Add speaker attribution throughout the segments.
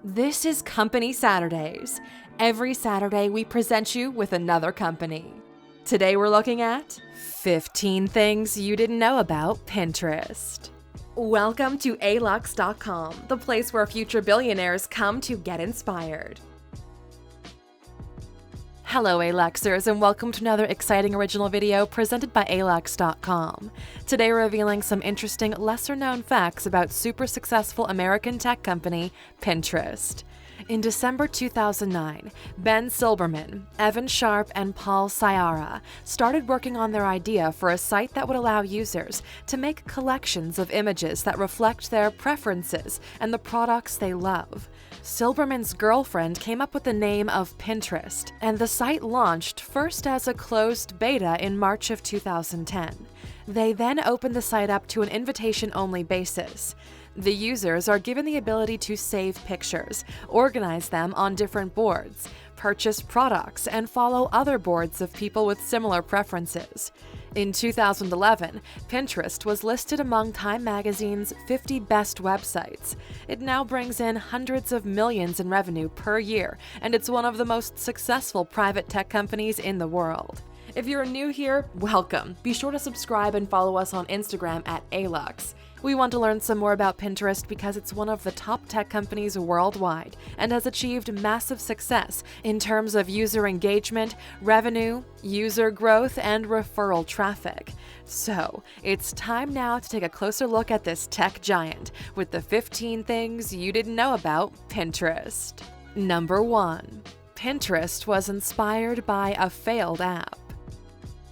Speaker 1: This is Company Saturdays. Every Saturday, we present you with another company. Today, we're looking at 15 things you didn't know about Pinterest. Welcome to Alux.com, the place where future billionaires come to get inspired. Hello Aluxers, and welcome to another exciting original video presented by Alux.com. Today we're revealing some interesting, lesser-known facts about super successful American tech company, Pinterest. In December 2009, Ben Silbermann, Evan Sharp, and Paul Sciarra started working on their idea for a site that would allow users to make collections of images that reflect their preferences and the products they love. Silbermann's girlfriend came up with the name of Pinterest, and the site launched first as a closed beta in March of 2010. They then opened the site up to an invitation-only basis. The users are given the ability to save pictures, organize them on different boards, purchase products, and follow other boards of people with similar preferences. In 2011, Pinterest was listed among Time Magazine's 50 best websites. It now brings in hundreds of millions in revenue per year, and it's one of the most successful private tech companies in the world. If you're new here, welcome. Be sure to subscribe and follow us on Instagram at Alux. We want to learn some more about Pinterest because it's one of the top tech companies worldwide and has achieved massive success in terms of user engagement, revenue, user growth, and referral traffic. So, it's time now to take a closer look at this tech giant with the 15 things you didn't know about Pinterest. Number 1. Pinterest was inspired by a failed app.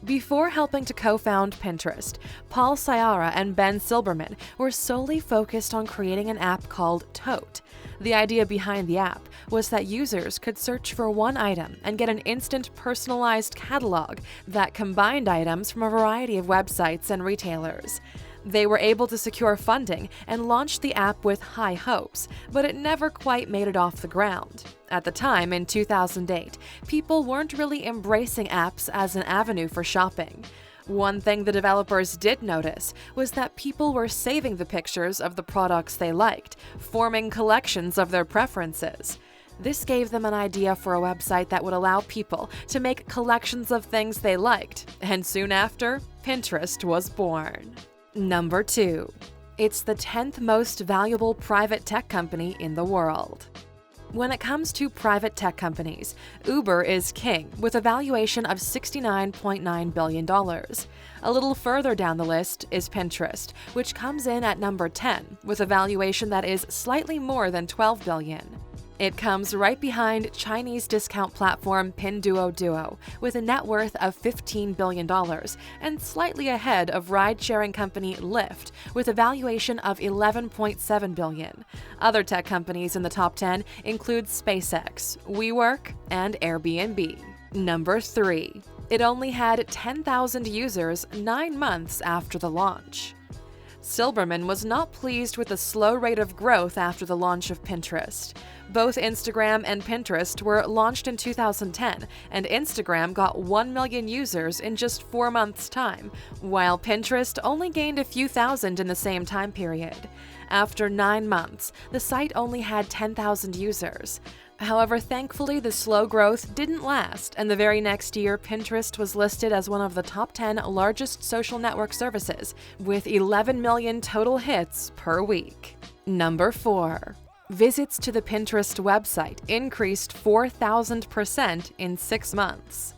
Speaker 1: Before helping to co-found Pinterest, Paul Sciarra and Ben Silbermann were solely focused on creating an app called Tote. The idea behind the app was that users could search for one item and get an instant personalized catalog that combined items from a variety of websites and retailers. They were able to secure funding and launched the app with high hopes, but it never quite made it off the ground. At the time, in 2008, people weren't really embracing apps as an avenue for shopping. One thing the developers did notice was that people were saving the pictures of the products they liked, forming collections of their preferences. This gave them an idea for a website that would allow people to make collections of things they liked, and soon after, Pinterest was born. Number 2. It's the 10th most valuable private tech company in the world. When it comes to private tech companies, Uber is king with a valuation of $69.9 billion. A little further down the list is Pinterest, which comes in at number 10 with a valuation that is slightly more than $12 billion. It comes right behind Chinese discount platform Pinduoduo with a net worth of $15 billion and slightly ahead of ride-sharing company Lyft with a valuation of $11.7 billion. Other tech companies in the top 10 include SpaceX, WeWork, and Airbnb. Number 3. It only had 10,000 users 9 months after the launch. Silbermann was not pleased with the slow rate of growth after the launch of Pinterest. Both Instagram and Pinterest were launched in 2010, and Instagram got 1 million users in just 4 months' time, while Pinterest only gained a few thousand in the same time period. After 9 months, the site only had 10,000 users. However, thankfully, the slow growth didn't last, and the very next year, Pinterest was listed as one of the top 10 largest social network services, with 11 million total hits per week. Number 4. Visits to the Pinterest website increased 4,000% in 6 months.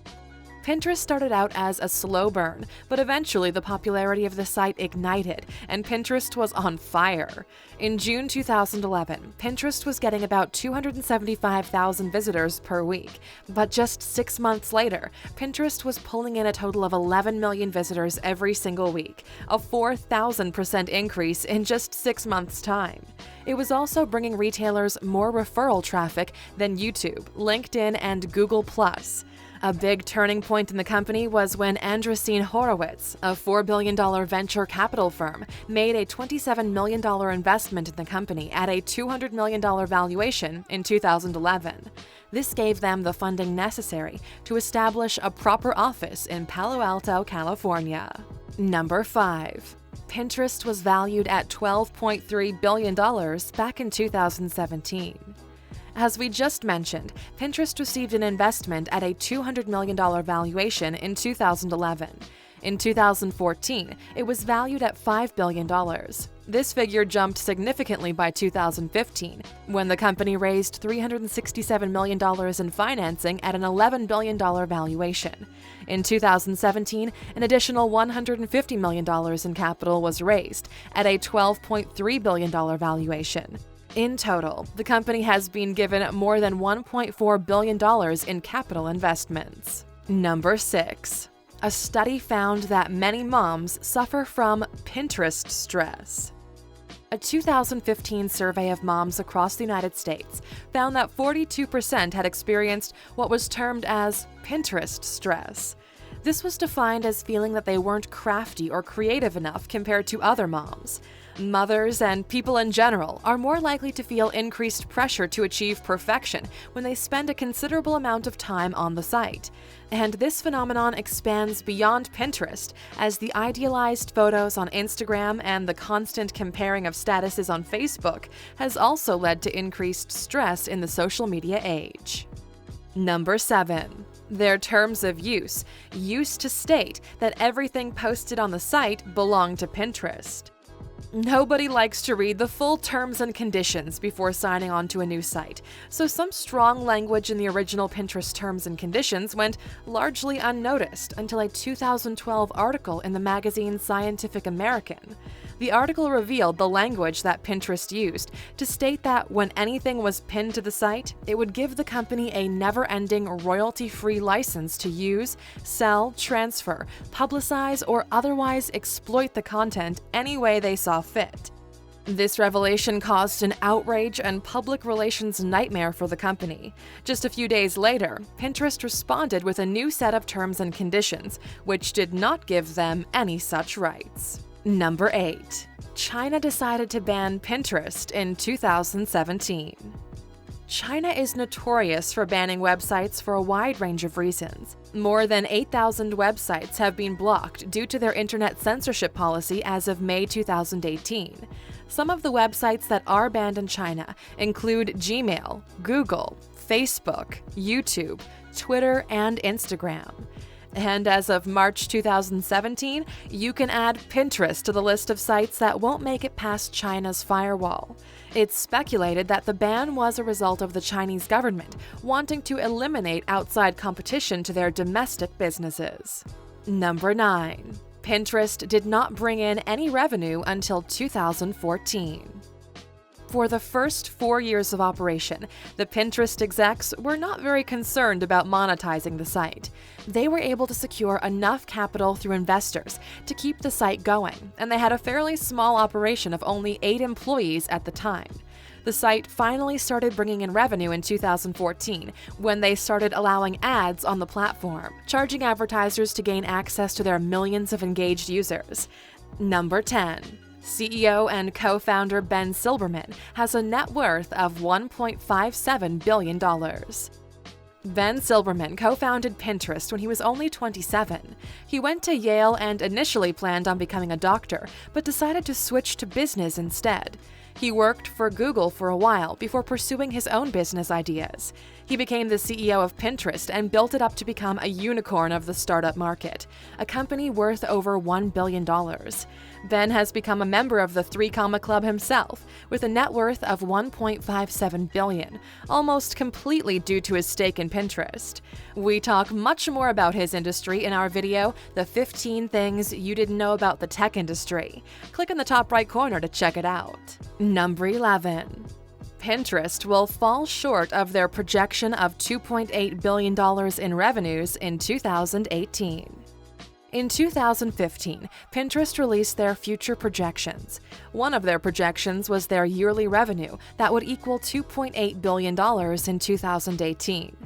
Speaker 1: Pinterest started out as a slow burn, but eventually the popularity of the site ignited, and Pinterest was on fire. In June 2011, Pinterest was getting about 275,000 visitors per week, but just 6 months later, Pinterest was pulling in a total of 11 million visitors every single week, a 4,000% increase in just 6 months' time. It was also bringing retailers more referral traffic than YouTube, LinkedIn, and Google+. A big turning point in the company was when Andreessen Horowitz, a $4 billion venture capital firm, made a $27 million investment in the company at a $200 million valuation in 2011. This gave them the funding necessary to establish a proper office in Palo Alto, California. Number 5. Pinterest was valued at $12.3 billion back in 2017. As we just mentioned, Pinterest received an investment at a $200 million valuation in 2011. In 2014, it was valued at $5 billion. This figure jumped significantly by 2015, when the company raised $367 million in financing at an $11 billion valuation. In 2017, an additional $150 million in capital was raised at a $12.3 billion valuation. In total, the company has been given more than $1.4 billion in capital investments. Number 6. A study found that many moms suffer from Pinterest stress. A 2015 survey of moms across the United States found that 42% had experienced what was termed as Pinterest stress. This was defined as feeling that they weren't crafty or creative enough compared to other moms. Mothers and people in general are more likely to feel increased pressure to achieve perfection when they spend a considerable amount of time on the site. And this phenomenon expands beyond Pinterest, as the idealized photos on Instagram and the constant comparing of statuses on Facebook has also led to increased stress in the social media age. Number 7. Their terms of use used to state that everything posted on the site belonged to Pinterest. Nobody likes to read the full terms and conditions before signing on to a new site, so some strong language in the original Pinterest terms and conditions went largely unnoticed until a 2012 article in the magazine Scientific American. The article revealed the language that Pinterest used to state that when anything was pinned to the site, it would give the company a never-ending royalty-free license to use, sell, transfer, publicize, or otherwise exploit the content any way they saw fit. This revelation caused an outrage and public relations nightmare for the company. Just a few days later, Pinterest responded with a new set of terms and conditions, which did not give them any such rights. Number 8. China decided to ban Pinterest in 2017. China is notorious for banning websites for a wide range of reasons. More than 8,000 websites have been blocked due to their internet censorship policy as of May 2018. Some of the websites that are banned in China include Gmail, Google, Facebook, YouTube, Twitter, and Instagram. And as of March 2017, you can add Pinterest to the list of sites that won't make it past China's firewall. It's speculated that the ban was a result of the Chinese government wanting to eliminate outside competition to their domestic businesses. Number 9. Pinterest did not bring in any revenue until 2014. For the first 4 years of operation, the Pinterest execs were not very concerned about monetizing the site. They were able to secure enough capital through investors to keep the site going, and they had a fairly small operation of only 8 employees at the time. The site finally started bringing in revenue in 2014 when they started allowing ads on the platform, charging advertisers to gain access to their millions of engaged users. Number 10. CEO and co-founder Ben Silbermann has a net worth of $1.57 billion. Ben Silbermann co-founded Pinterest when he was only 27. He went to Yale and initially planned on becoming a doctor, but decided to switch to business instead. He worked for Google for a while before pursuing his own business ideas. He became the CEO of Pinterest and built it up to become a unicorn of the startup market, a company worth over $1 billion. Ben has become a member of the 3 Comma Club himself, with a net worth of $1.57 billion, almost completely due to his stake in Pinterest. We talk much more about his industry in our video, The 15 Things You Didn't Know About the Tech Industry. Click in the top right corner to check it out. Number 11. Pinterest will fall short of their projection of $2.8 billion in revenues in 2018. In 2015, Pinterest released their future projections. One of their projections was their yearly revenue that would equal $2.8 billion in 2018.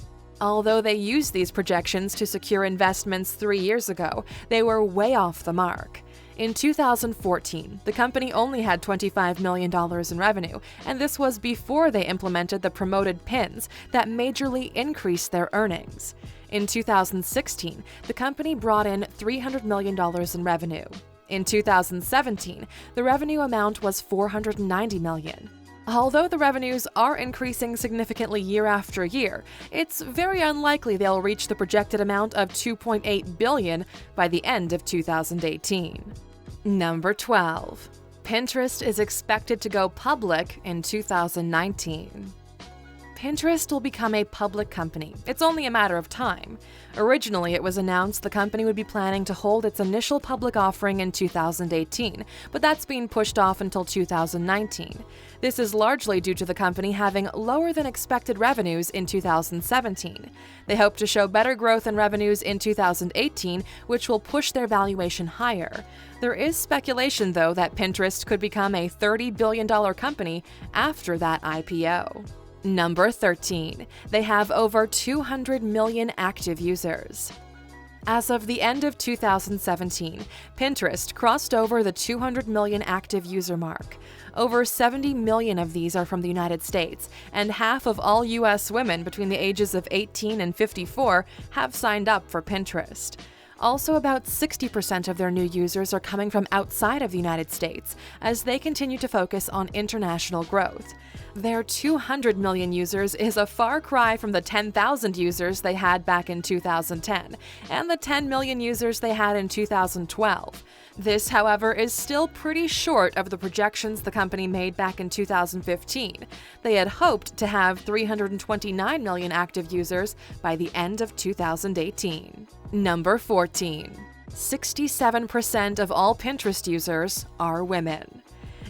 Speaker 1: Although they used these projections to secure investments 3 years ago, they were way off the mark. In 2014, the company only had $25 million in revenue, and this was before they implemented the promoted pins that majorly increased their earnings. In 2016, the company brought in $300 million in revenue. In 2017, the revenue amount was $490 million. Although the revenues are increasing significantly year after year, it's very unlikely they'll reach the projected amount of $2.8 billion by the end of 2018. Number 12. Pinterest is expected to go public in 2019. Pinterest will become a public company. It's only a matter of time. Originally, it was announced the company would be planning to hold its initial public offering in 2018, but that's being pushed off until 2019. This is largely due to the company having lower than expected revenues in 2017. They hope to show better growth in revenues in 2018, which will push their valuation higher. There is speculation, though, that Pinterest could become a $30 billion company after that IPO. Number 13. They have over 200 million active users. As of the end of 2017, Pinterest crossed over the 200 million active user mark. Over 70 million of these are from the United States, and half of all U.S. women between the ages of 18 and 54 have signed up for Pinterest. Also, about 60% of their new users are coming from outside of the United States, as they continue to focus on international growth. Their 200 million users is a far cry from the 10,000 users they had back in 2010, and the 10 million users they had in 2012. This, however, is still pretty short of the projections the company made back in 2015. They had hoped to have 329 million active users by the end of 2018. Number 14. 67% of all Pinterest users are women.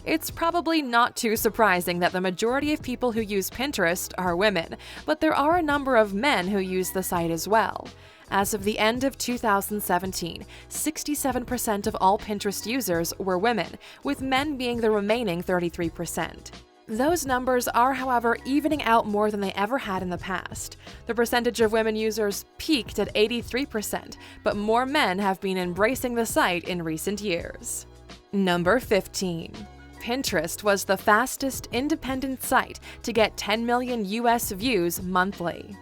Speaker 1: It's probably not too surprising that the majority of people who use Pinterest are women, but there are a number of men who use the site as well. As of the end of 2017, 67% of all Pinterest users were women, with men being the remaining 33%. Those numbers are, however, evening out more than they ever had in the past. The percentage of women users peaked at 83%, but more men have been embracing the site in recent years. Number 15. Pinterest was the fastest independent site to get 10 million US views monthly.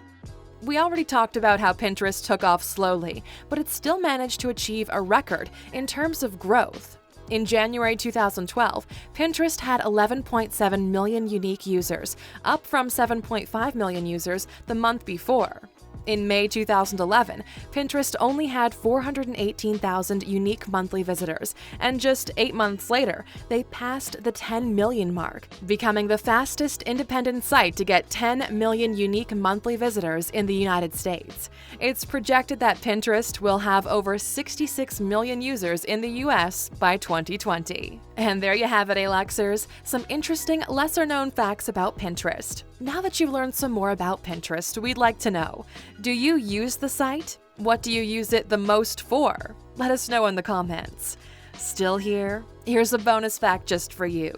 Speaker 1: We already talked about how Pinterest took off slowly, but it still managed to achieve a record in terms of growth. In January 2012, Pinterest had 11.7 million unique users, up from 7.5 million users the month before. In May 2011, Pinterest only had 418,000 unique monthly visitors, and just 8 months later, they passed the 10 million mark, becoming the fastest independent site to get 10 million unique monthly visitors in the United States. It's projected that Pinterest will have over 66 million users in the US by 2020. And there you have it, Aluxers, some interesting, lesser-known facts about Pinterest. Now that you've learned some more about Pinterest, we'd like to know, do you use the site? What do you use it the most for? Let us know in the comments. Still here? Here's a bonus fact just for you.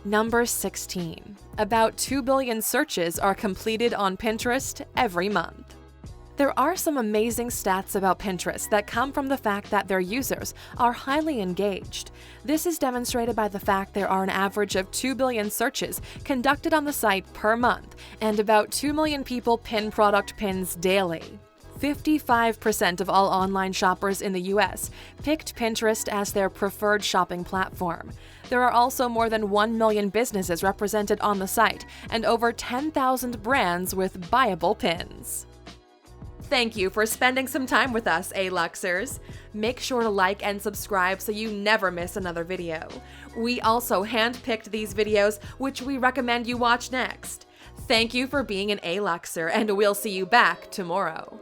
Speaker 1: Number 16. About 2 billion searches are completed on Pinterest every month. There are some amazing stats about Pinterest that come from the fact that their users are highly engaged. This is demonstrated by the fact there are an average of 2 billion searches conducted on the site per month, and about 2 million people pin product pins daily. 55% of all online shoppers in the US picked Pinterest as their preferred shopping platform. There are also more than 1 million businesses represented on the site, and over 10,000 brands with buyable pins. Thank you for spending some time with us, Aluxers. Make sure to like and subscribe so you never miss another video. We also handpicked these videos, which we recommend you watch next. Thank you for being an Aluxer, and we'll see you back tomorrow.